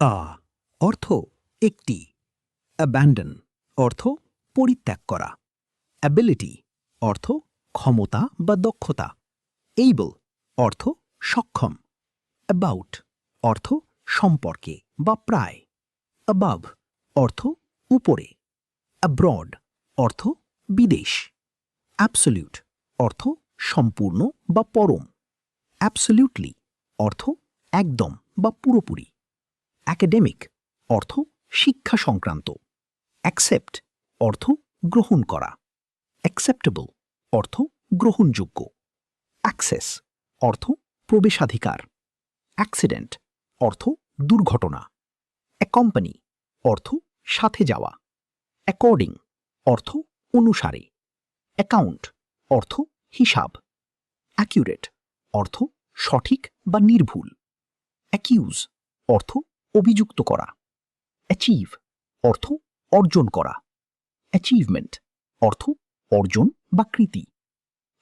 আ অর্থ একটি, অ্যাবান্ডন অর্থ পরিত্যাগ করা, অ্যাবিলিটি অর্থ ক্ষমতা বা দক্ষতা, এইবল অর্থ সক্ষম, অ্যাবাউট অর্থ সম্পর্কে বা প্রায়, অ্যাবাভ অর্থ উপরে, অ্যাব্রড অর্থ বিদেশ, অ্যাবসলিউট অর্থ সম্পূর্ণ বা পরম, অ্যাবসলিউটলি অর্থ একদম বা পুরোপুরি, অ্যাকাডেমিক অর্থ শিক্ষা সংক্রান্ত, অ্যাকসেপ্ট অর্থ গ্রহণ করা, অ্যাকসেপ্টেবল অর্থ গ্রহণযোগ্য, অ্যাক্সেস অর্থ প্রবেশাধিকার, অ্যাক্সিডেন্ট অর্থ দুর্ঘটনা, অ্যাকম্পানি অর্থ সাথে যাওয়া, অ্যাকর্ডিং অর্থ অনুসারে, অ্যাকাউন্ট অর্থ হিসাব, অ্যাকিউরেট অর্থ সঠিক বা নির্ভুল, অ্যাকিউজ অর্থ অভিযুক্ত করা, অ্যাচিভ অর্থ অর্জন করা, অ্যাচিভমেন্ট অর্থ অর্জন বা কৃতি,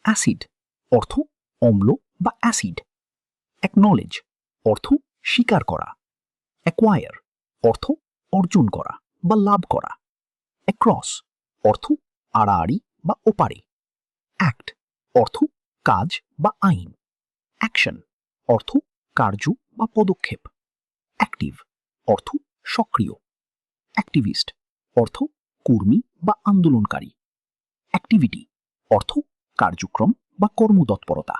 অ্যাসিড অর্থ অম্ল বা অ্যাসিড, অ্যাকনলেজ অর্থ স্বীকার করা, অ্যাকোয়ার অর্থ অর্জন করা বা লাভ করা, অ্যাক্রস অর্থ আড়াআড়ি বা ওপারে, অ্যাক্ট অর্থ কাজ বা আইন, অ্যাকশন অর্থ কার্য বা পদক্ষেপ, অ্যাক্টিভ অর্থ সক্রিয়, অ্যাক্টিভিস্ট অর্থ কর্মী বা আন্দোলনকারী, অ্যাক্টিভিটি অর্থ কার্যক্রম বা কর্মতৎপরতা।